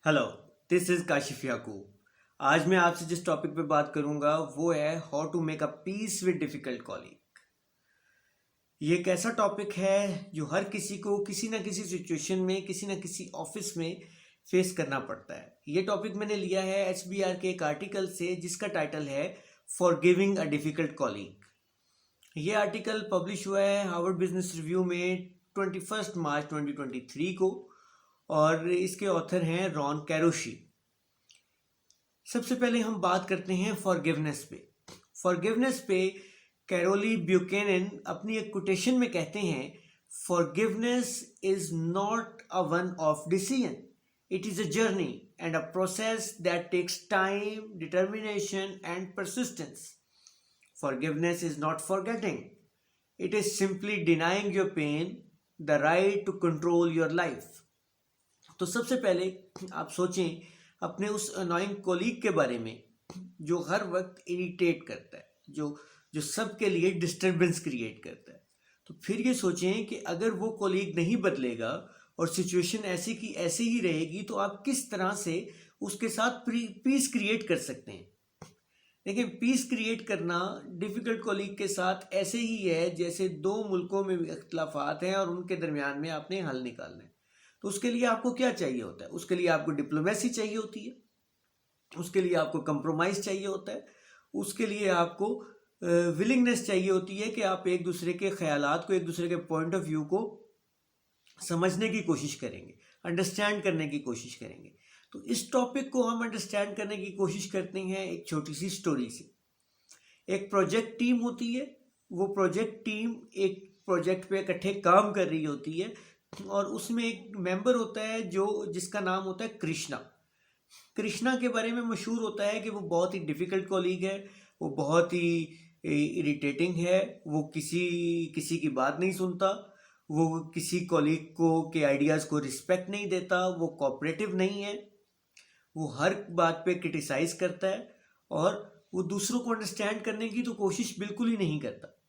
Hello, this is Kashif याकूब। आज मैं आपसे जिस टॉपिक पे बात करूंगा वो है how to make a peace with difficult colleague. ये एक ऐसा टॉपिक है जो हर किसी को किसी ना किसी सिचुएशन में किसी ना किसी ऑफिस में फेस करना पड़ता है। ये टॉपिक मैंने लिया है HBR के एक आर्टिकल से जिसका टाइटल है for giving a difficult colleague. ये आर्टिकल पब्लिश हुआ है हार्वर्ड बिजनेस रिव्यू में 21 मार्च 2023 को और इसके ऑथर हैं रॉन कैरोशी। सबसे पहले हम बात करते हैं फॉरगिवनेस पे। फॉरगिवनेस पे कैरोली ब्यूकेनन अपनी एक कोटेशन में कहते हैं, forgiveness is not a one off decision, it is a journey and a process that takes time, determination and persistence. Forgiveness is not forgetting, it is simply denying your pain the right to control your life. तो सबसे पहले आप सोचें अपने उस annoying colleague के बारे में जो हर वक्त इरिटेट करता है, जो जो सबके लिए डिस्टरबेंस क्रिएट करता है। तो फिर ये सोचें कि अगर वो कोलीग नहीं बदलेगा और सिचुएशन ऐसी की ऐसी ही रहेगी तो आप किस तरह से उसके साथ पीस क्रिएट कर सकते हैं। देखिए, पीस क्रिएट करना डिफिकल्ट कोलीग के साथ ऐसे ही है जैसे दो मुल्कों में इख्तलाफात हैं और उनके दरमियान में आपने हल निकालना है। तो उसके लिए आपको क्या चाहिए होता है? उसके लिए आपको डिप्लोमेसी चाहिए होती है, उसके लिए आपको कंप्रोमाइज चाहिए होता है, उसके लिए आपको विलिंगनेस चाहिए होती है कि आप एक दूसरे के ख्यालात को, एक दूसरे के पॉइंट ऑफ व्यू को समझने की कोशिश करेंगे, अंडरस्टैंड करने की कोशिश करेंगे। तो इस टॉपिक को हम अंडरस्टैंड करने की कोशिश करते हैं एक छोटी सी स्टोरी से। एक प्रोजेक्ट टीम होती है, वो प्रोजेक्ट टीम एक प्रोजेक्ट पे इकट्ठे काम कर रही होती है और उसमें एक मेंबर होता है जो जिसका नाम होता है कृष्णा। कृष्णा के बारे में मशहूर होता है कि वो बहुत ही डिफ़िकल्ट कॉलीग है, वो बहुत ही इरिटेटिंग है, वो किसी किसी की बात नहीं सुनता, वो किसी कॉलीग को के आइडियाज़ को रिस्पेक्ट नहीं देता, वो कोऑपरेटिव नहीं है, वो हर बात पे क्रिटिसाइज करता है और वो दूसरों को अंडरस्टैंड करने की तो कोशिश बिल्कुल ही नहीं करता।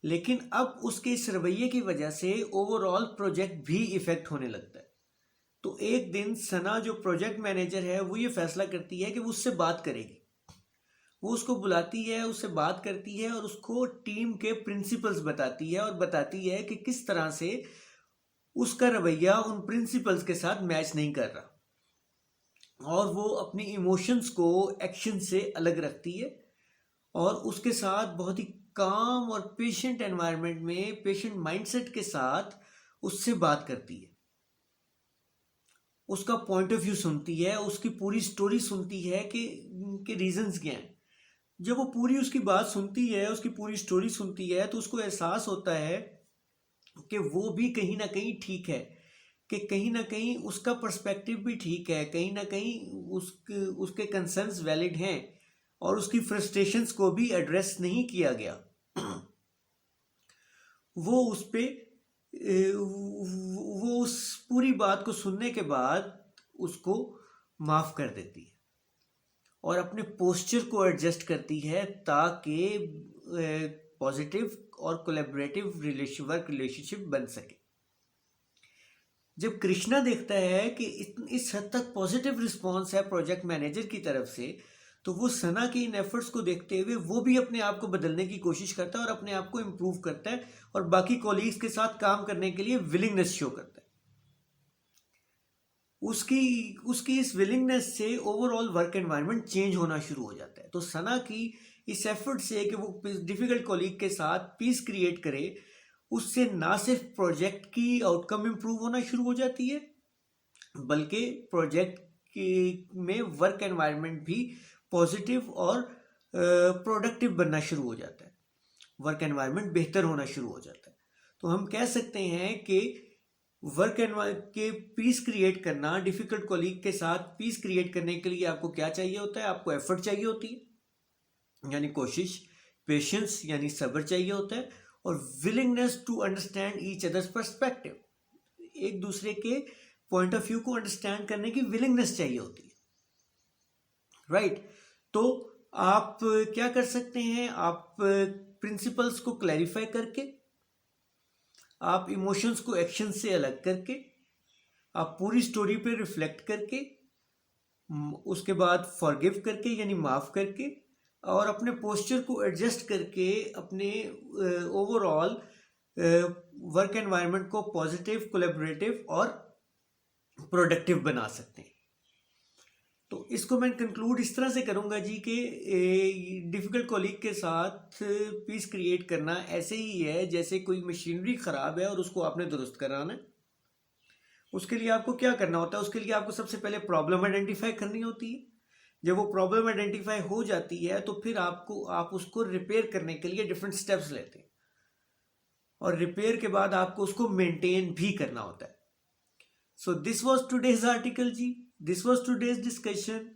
लेकिन अब उसके इस रवैये की वजह से ओवरऑल प्रोजेक्ट भी इफेक्ट होने लगता है। तो एक दिन सना जो प्रोजेक्ट मैनेजर है वो ये फैसला करती है कि वो उससे बात करेगी। वो उसको बुलाती है, उससे बात करती है और उसको टीम के प्रिंसिपल्स बताती है और बताती है कि किस तरह से उसका रवैया उन प्रिंसिपल्स के साथ मैच नहीं कर रहा और वो अपनी इमोशंस को एक्शन से अलग रखती है और उसके साथ बहुत ही काम और पेशेंट एनवायरनमेंट में, पेशेंट माइंडसेट के साथ उससे बात करती है, उसका पॉइंट ऑफ व्यू सुनती है, उसकी पूरी स्टोरी सुनती है कि रीजंस क्या हैं। जब वो पूरी उसकी बात सुनती है, उसकी पूरी स्टोरी सुनती है, तो उसको एहसास होता है कि वो भी कहीं ना कहीं ठीक है, कि कहीं ना कहीं उसका पर्सपेक्टिव भी ठीक है, कहीं ना कहीं उसके कंसर्न्स वैलिड हैं और उसकी फ्रस्ट्रेशंस को भी एड्रेस नहीं किया गया। वो उस पे वो उस पूरी बात को सुनने के बाद उसको माफ कर देती है और अपने पोस्चर को एडजस्ट करती है ताकि पॉजिटिव और कोलैबोरेटिव वर्क रिलेशनशिप बन सके। जब कृष्णा देखता है कि इस हद तक पॉजिटिव रिस्पॉन्स है प्रोजेक्ट मैनेजर की तरफ से, तो वो सना के इन एफर्ट्स को देखते हुए वो भी अपने आप को बदलने की कोशिश करता है और अपने आप को इम्प्रूव करता है और बाकी कॉलीग्स के साथ काम करने के लिए विलिंगनेस शो करता है। उसकी उसकी इस विलिंगनेस से ओवरऑल वर्क एनवायरनमेंट चेंज होना शुरू हो जाता है। तो सना की इस एफर्ट से कि वो डिफिकल्ट कॉलीग के साथ पीस क्रिएट करे, उससे ना सिर्फ प्रोजेक्ट की आउटकम इम्प्रूव होना शुरू हो जाती है बल्कि प्रोजेक्ट में वर्क एनवायरनमेंट भी पॉजिटिव और प्रोडक्टिव बनना शुरू हो जाता है, वर्क एनवायरनमेंट बेहतर होना शुरू हो जाता है। तो हम कह सकते हैं कि वर्क एनवायरनमेंट के पीस क्रिएट करना, डिफिकल्ट कॉलीग के साथ पीस क्रिएट करने के लिए आपको क्या चाहिए होता है? आपको एफर्ट चाहिए होती है यानी कोशिश, पेशेंस यानी सब्र चाहिए होता है और willingness to understand each other's perspective, एक दूसरे के पॉइंट ऑफ व्यू को अंडरस्टैंड करने की विलिंगनेस चाहिए होती है, राइट? तो आप क्या कर सकते हैं? आप प्रिंसिपल्स को क्लैरिफाई करके, आप इमोशंस को एक्शन से अलग करके आप पूरी स्टोरी पे रिफ्लेक्ट करके उसके बाद फॉरगिव करके यानी माफ़ करके और अपने पोस्चर को एडजस्ट करके अपने ओवरऑल वर्क एनवायरनमेंट को पॉजिटिव, कोलैबोरेटिव और प्रोडक्टिव बना सकते हैं। तो इसको मैं कंक्लूड इस तरह से करूंगा जी कि डिफ़िकल्ट कॉलीग के साथ पीस क्रिएट करना ऐसे ही है जैसे कोई मशीनरी ख़राब है और उसको आपने दुरुस्त कराना है। उसके लिए आपको क्या करना होता है? उसके लिए आपको सबसे पहले प्रॉब्लम आइडेंटिफाई करनी होती है। जब वो प्रॉब्लम आइडेंटिफाई हो जाती है तो फिर आप उसको रिपेयर करने के लिए डिफरेंट स्टेप्स लेते हैं और रिपेयर के बाद आपको उसको मेंटेन भी करना होता है। So this was today's article जी, this was today's discussion.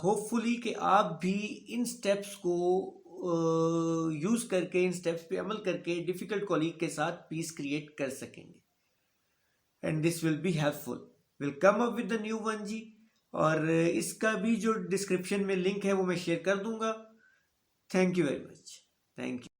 Hopefully कि आप भी इन स्टेप्स को यूज करके, इन स्टेप्स पे अमल करके डिफिकल्ट कॉलीग के साथ पीस क्रिएट कर सकेंगे and this will be helpful. Will come up with the new one जी, और इसका भी जो डिस्क्रिप्शन में लिंक है वो मैं शेयर कर दूंगा। Thank you very much. Thank you.